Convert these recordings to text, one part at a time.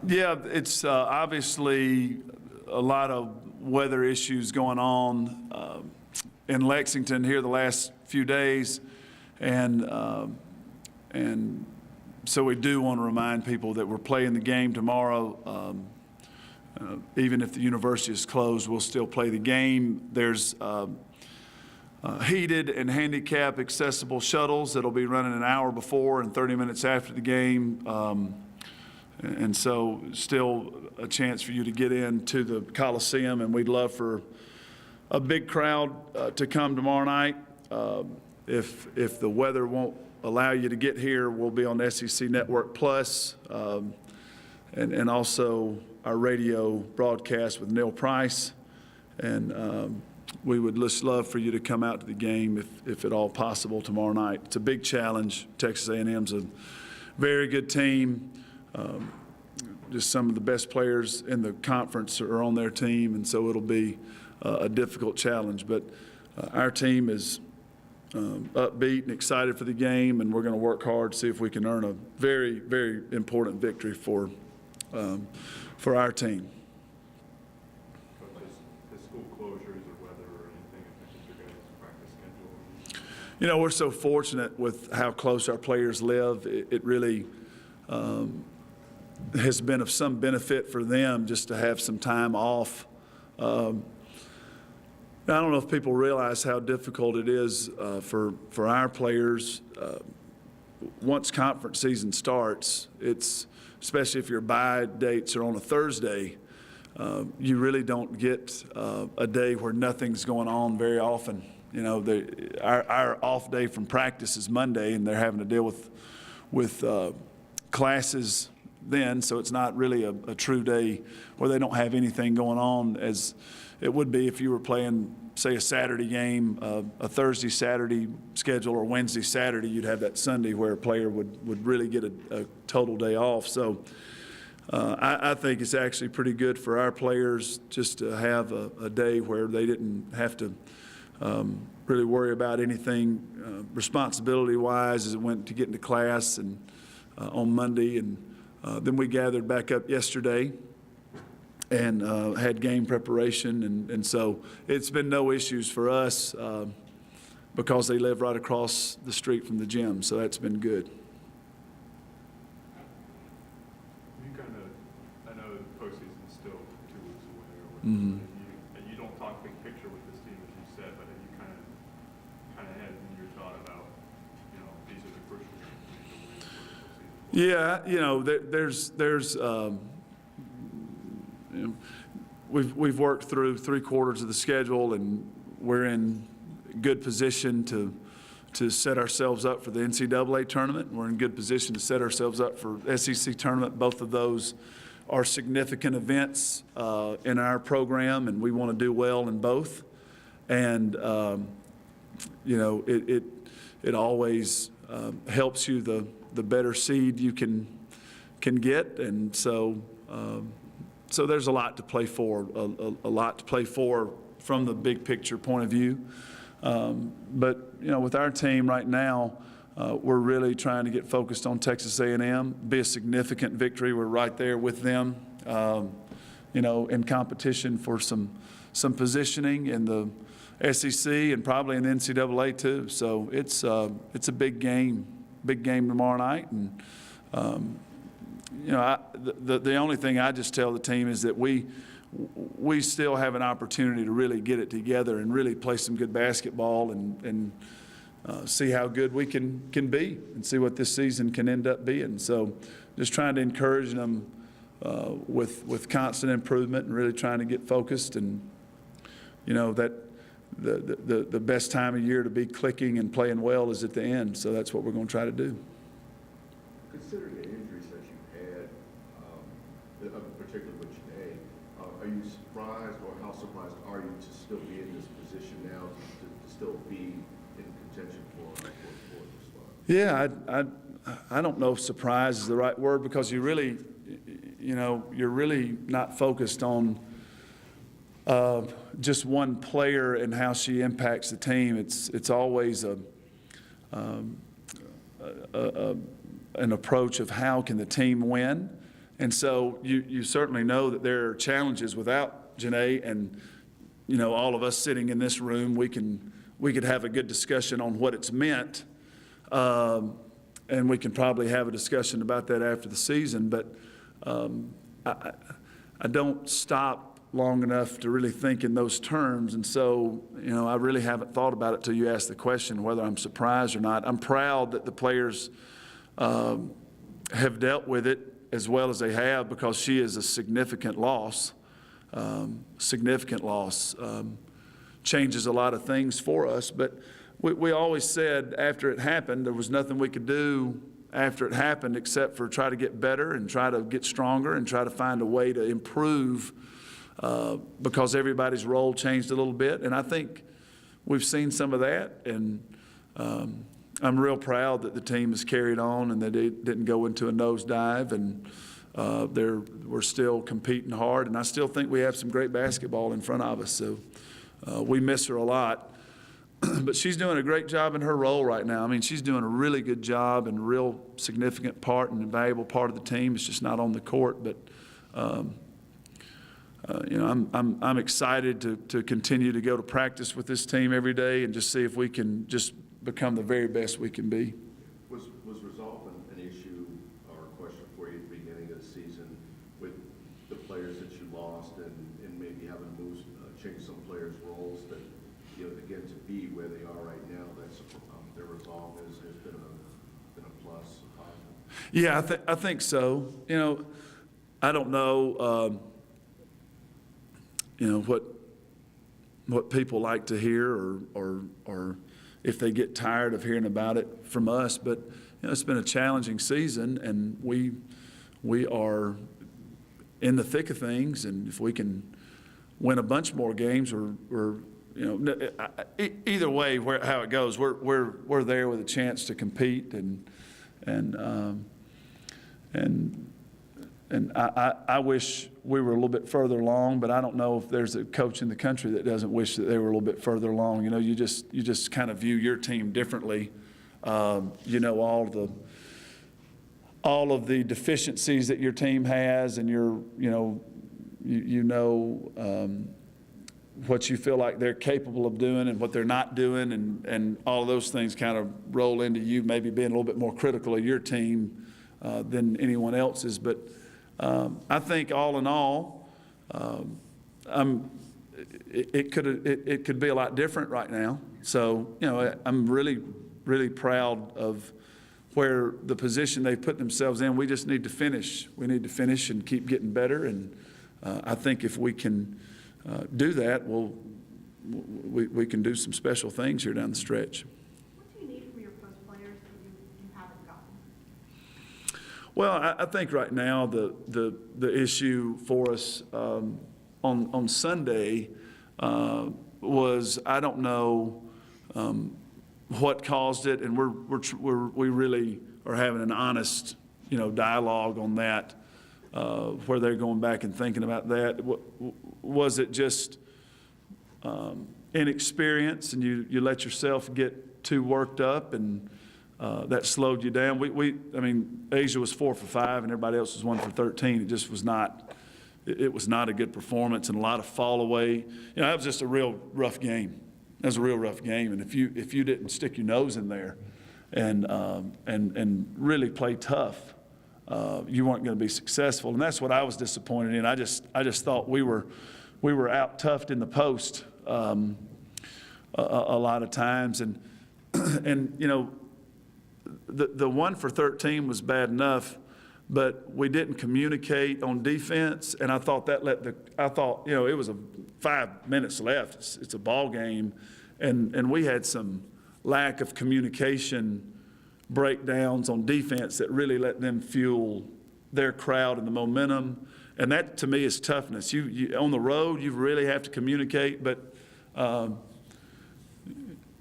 Yeah, it's obviously a lot of weather issues going on in Lexington here the last few days, and so we do want to remind people that we're playing the game tomorrow. Even if the university is closed, we'll still play the game. There's heated and handicap accessible shuttles that'll be running an hour before and 30 minutes after the game. And so still a chance for you to get into the Coliseum, and we'd love for a big crowd to come tomorrow night. If the weather won't allow you to get here, we'll be on SEC Network Plus, and also our radio broadcast with Neil Price. And we would just love for you to come out to the game if at all possible tomorrow night. It's a big challenge. Texas A&M's a very good team. Just some of the best players in the conference are on their team, and so it'll be a difficult challenge. But our team is upbeat and excited for the game, and we're going to work hard to see if we can earn a very, very important victory for our team. The school closures or weather or anything affect your guys' practice schedule? You know, we're so fortunate with how close our players live. It really has been of some benefit for them just to have some time off. I don't know if people realize how difficult it is for our players. Once conference season starts, it's especially if your bye dates are on a Thursday, you really don't get a day where nothing's going on very often. You know, our off day from practice is Monday, and they're having to deal with classes then, so it's not really a true day where they don't have anything going on as it would be if you were playing, say, a Saturday game, a Thursday, Saturday schedule, or Wednesday, Saturday. You'd have that Sunday where a player would really get a total day off. So I think it's actually pretty good for our players just to have a day where they didn't have to really worry about anything responsibility-wise as it went to get into class and on Monday. And then we gathered back up yesterday and had game preparation, and so it's been no issues for us because they live right across the street from the gym, so that's been good. You I know the postseason's still 2 weeks away or whatever, Mm-hmm. and you don't talk big picture with this team, as you said, but have you kind of had in your thought about, you know, these are the crucial games to win for the postseason? Yeah, you know, there's you know, we've worked through 3/4 of the schedule, and we're in good position to set ourselves up for the NCAA tournament. We're in good position to set ourselves up for SEC tournament. Both of those are significant events in our program, and we want to do well in both. And you know, it always helps you the better seed you can get, and so. So there's a lot to play for, a lot to play for from the big picture point of view. But you know, with our team right now, we're really trying to get focused on Texas A&M. Be a significant victory. We're right there with them, you know, in competition for some positioning in the SEC and probably in the NCAA too. So it's a big game tomorrow night, and. You know, the only thing I just tell the team is that we still have an opportunity to really get it together and really play some good basketball and see how good we can be and see what this season can end up being. So just trying to encourage them with constant improvement and really trying to get focused, and you know that the best time of year to be clicking and playing well is at the end. So that's what we're going to try to do. Considering the injuries that you had, particularly with Janae, are you surprised, or how surprised are you to still be in this position now, to still be in contention for this spot? Yeah, I don't know if surprise is the right word, because you really, you know, you're really not focused on just one player and how she impacts the team. It's always an approach of how can the team win, And so you certainly know that there are challenges without Janae, and, you know, all of us sitting in this room, we could have a good discussion on what it's meant. And we can probably have a discussion about that after the season, but I don't stop long enough to really think in those terms. And so, you know, I really haven't thought about it till you asked the question whether I'm surprised or not. I'm proud that the players have dealt with it as well as they have, because she is a significant loss. Changes a lot of things for us, but we always said after it happened, there was nothing we could do after it happened except for try to get better and try to get stronger and try to find a way to improve, because everybody's role changed a little bit. And I think we've seen some of that, and I'm real proud that the team has carried on and that they didn't go into a nosedive, and we're still competing hard, and I still think we have some great basketball in front of us. So we miss her a lot. But she's doing a great job in her role right now. I mean, she's doing a really good job and a real significant part and a valuable part of the team. It's just not on the court. But, you know, I'm excited to continue to go to practice with this team every day and just see if we can just become the very best we can be. Was resolved an issue or a question for you at the beginning of the season with the players that you lost and maybe having to move, change some players' roles that, you know, again, to be where they are right now, that's their resolve has been a plus, a positive. Yeah, I think so. You know, I don't know, you know, what people like to hear or if they get tired of hearing about it from us. But, you know, it's been a challenging season, and we are in the thick of things. And if we can win a bunch more games, or you know, either way, how it goes, we're there with a chance to compete, and I wish we were a little bit further along, but I don't know if there's a coach in the country that doesn't wish that they were a little bit further along. You know, you just kind of view your team differently. You know, all of the deficiencies that your team has, and you know what you feel like they're capable of doing and what they're not doing, and all of those things kind of roll into you maybe being a little bit more critical of your team than anyone else's. But I think all in all, it could be a lot different right now. So, you know, I'm really, really proud of where the position they've put themselves in. We just need to finish. We need to finish and keep getting better. And I think if we can do that, we can do some special things here down the stretch. What do you need from your post players that you haven't gotten? Well, I think right now the issue for us on Sunday was, I don't know what caused it, and we really are having an honest, you know, dialogue on that, where they're going back and thinking about that. Was it just inexperience, and you let yourself get too worked up, and that slowed you down? I mean, Asia was 4 for 5, and everybody else was 1 for 13. It just was not. It was not a good performance, and a lot of fall away. You know, that was just a real rough game. That was a real rough game, and if you didn't stick your nose in there and really play tough, you weren't going to be successful. And that's what I was disappointed in. I just thought we were out toughed in the post a lot of times, and you know, the 1 for 13 was bad enough, but we didn't communicate on defense, and I thought you know, it was 5 minutes left. It's a ball game, and we had some lack of communication breakdowns on defense that really let them fuel their crowd and the momentum. And that, to me, is toughness. You on the road, you really have to communicate. But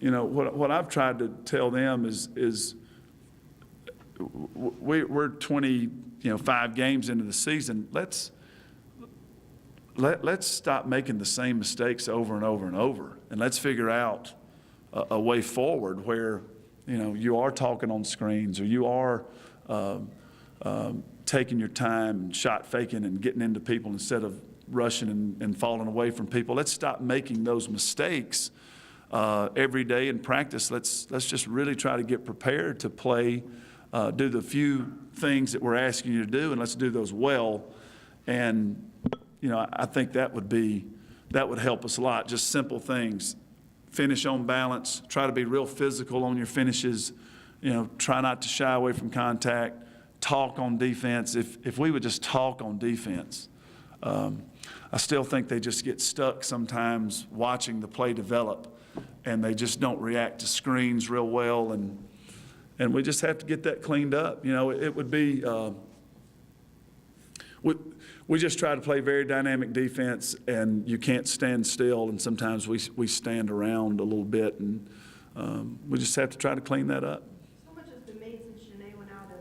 you know, what I've tried to tell them is we're 25 games into the season. Let's stop making the same mistakes over and over and over, and let's figure out a way forward where, you know, you are talking on screens, or you are taking your time and shot faking and getting into people instead of rushing and falling away from people. Let's stop making those mistakes every day in practice. Let's just really try to get prepared to play, do the few things that we're asking you to do, and let's do those well. And, you know, I think that would help us a lot. Just simple things. Finish on balance. Try to be real physical on your finishes. You know, try not to shy away from contact. Talk on defense. If we would just talk on defense, I still think they just get stuck sometimes watching the play develop, and they just don't react to screens real well, and we just have to get that cleaned up. You know, it would be we just try to play very dynamic defense, and you can't stand still, and sometimes we stand around a little bit, and we just have to try to clean that up. So much has been made since Janae went out of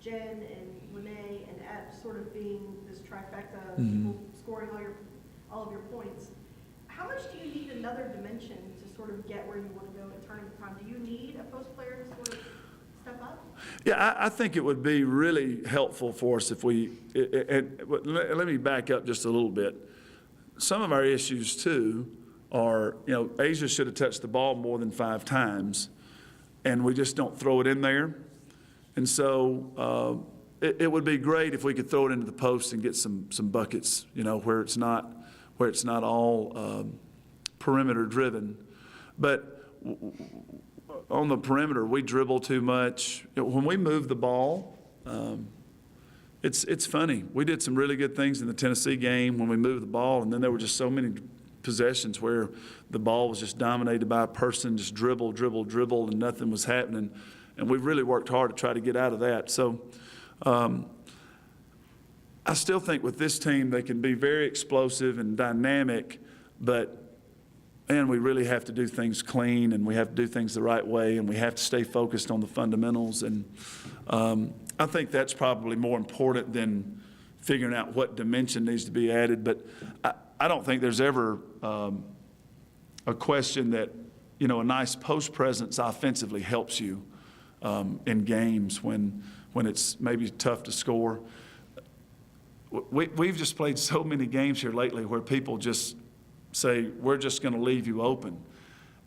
Jen and Lene and Ed sort of being this trifecta of people scoring all of your points. How much do you need another dimension to sort of get where you want to go at tournament time? Do you need a post player to sort of step up? Yeah, I think it would be really helpful for us if we, and let me back up just a little bit. Some of our issues too are, you know, Asia should have touched the ball more than 5 times, and we just don't throw it in there. And so it would be great if we could throw it into the post and get some buckets, you know, where it's not all perimeter driven. But on the perimeter, we dribble too much. You know, when we move the ball, it's funny. We did some really good things in the Tennessee game when we moved the ball, and then there were just so many possessions where the ball was just dominated by a person, just dribble, and nothing was happening. And we really worked hard to try to get out of that. So I still think with this team, they can be very explosive and dynamic, but and we really have to do things clean, and we have to do things the right way, and we have to stay focused on the fundamentals. And I think that's probably more important than figuring out what dimension needs to be added. But I don't think there's ever a question that, you know, a nice post presence offensively helps you in games when it's maybe tough to score. We've just played so many games here lately where people just say, we're just going to leave you open.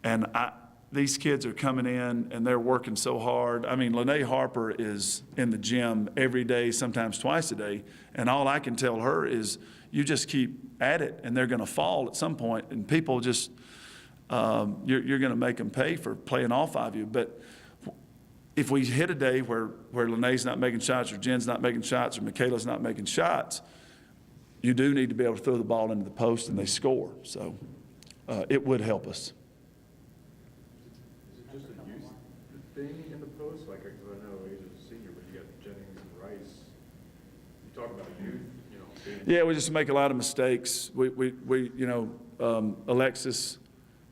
And these kids are coming in, and they're working so hard. I mean, Lene Harper is in the gym every day, sometimes twice a day, and all I can tell her is, you just keep at it, and they're going to fall at some point, and people just, you're going to make them pay for playing off of you. But if we hit a day where Lene's not making shots, or Jen's not making shots, or Michaela's not making shots, you do need to be able to throw the ball into the post and they score. So it would help us. Is it just a youth thing in the post? Like, 'cause I know Asia's a senior, but you got Jennings and Rice. You talk about youth, you know. Yeah, we just make a lot of mistakes. We you know, Alexis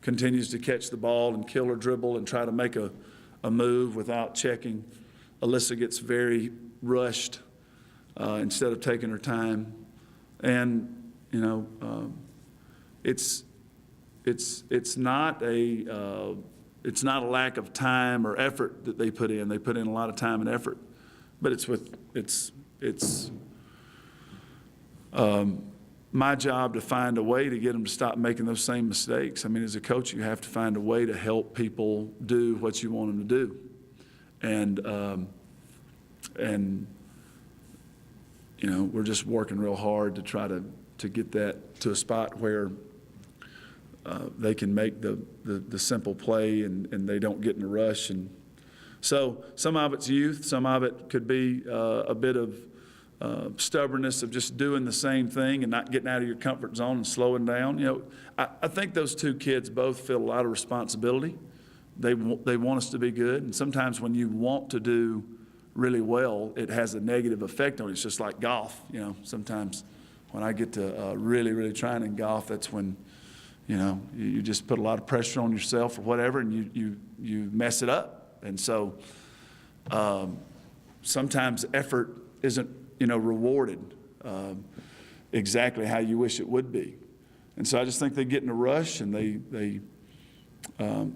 continues to catch the ball and kill her dribble and try to make a move without checking. Alyssa gets very rushed instead of taking her time. And, you know, it's not a lack of time or effort that they put in. They put in a lot of time and effort, but it's my job to find a way to get them to stop making those same mistakes. I mean, as a coach, you have to find a way to help people do what you want them to do, and you know, we're just working real hard to try to get that to a spot where they can make the simple play and they don't get in a rush. And so some of it's youth, some of it could be a bit of stubbornness of just doing the same thing and not getting out of your comfort zone and slowing down. You know, I think those two kids both feel a lot of responsibility. They want us to be good, and sometimes when you want to do really well, it has a negative effect on you. It's just like golf, you know. Sometimes when I get to really trying in golf, that's when, you know, you just put a lot of pressure on yourself or whatever, and you mess it up. And so sometimes effort isn't, you know, rewarded exactly how you wish it would be. And so I just think they get in a rush, and they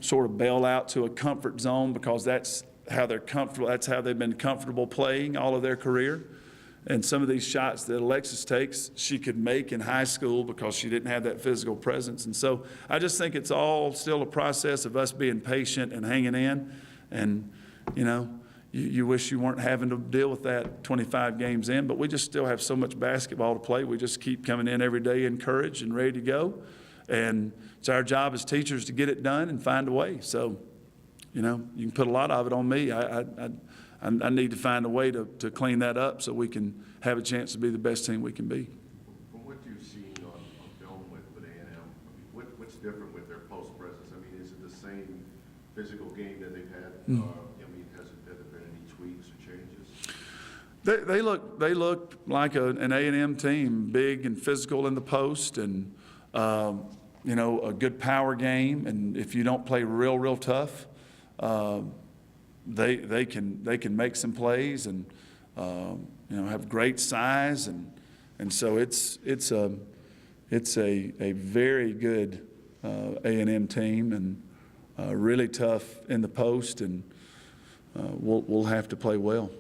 sort of bail out to a comfort zone because that's how they're comfortable. That's how they've been comfortable playing all of their career. And some of these shots that Alexis takes, she could make in high school because she didn't have that physical presence. And so I just think it's all still a process of us being patient and hanging in. And, you know, you wish you weren't having to deal with that 25 games in, but we just still have so much basketball to play. We just keep coming in every day encouraged and ready to go. And it's our job as teachers to get it done and find a way. So, you know, you can put a lot of it on me. I need to find a way to clean that up so we can have a chance to be the best team we can be. From what you've seen on film with A&M, I mean, what's different with their post presence? I mean, is it the same physical game that they've had? I mean, have there been any tweaks or changes? They look like an A&M team, big and physical in the post, and you know, a good power game. And if you don't play real tough, they can make some plays and you know, have great size, and so it's a very good A&M team, and really tough in the post, and we'll have to play well.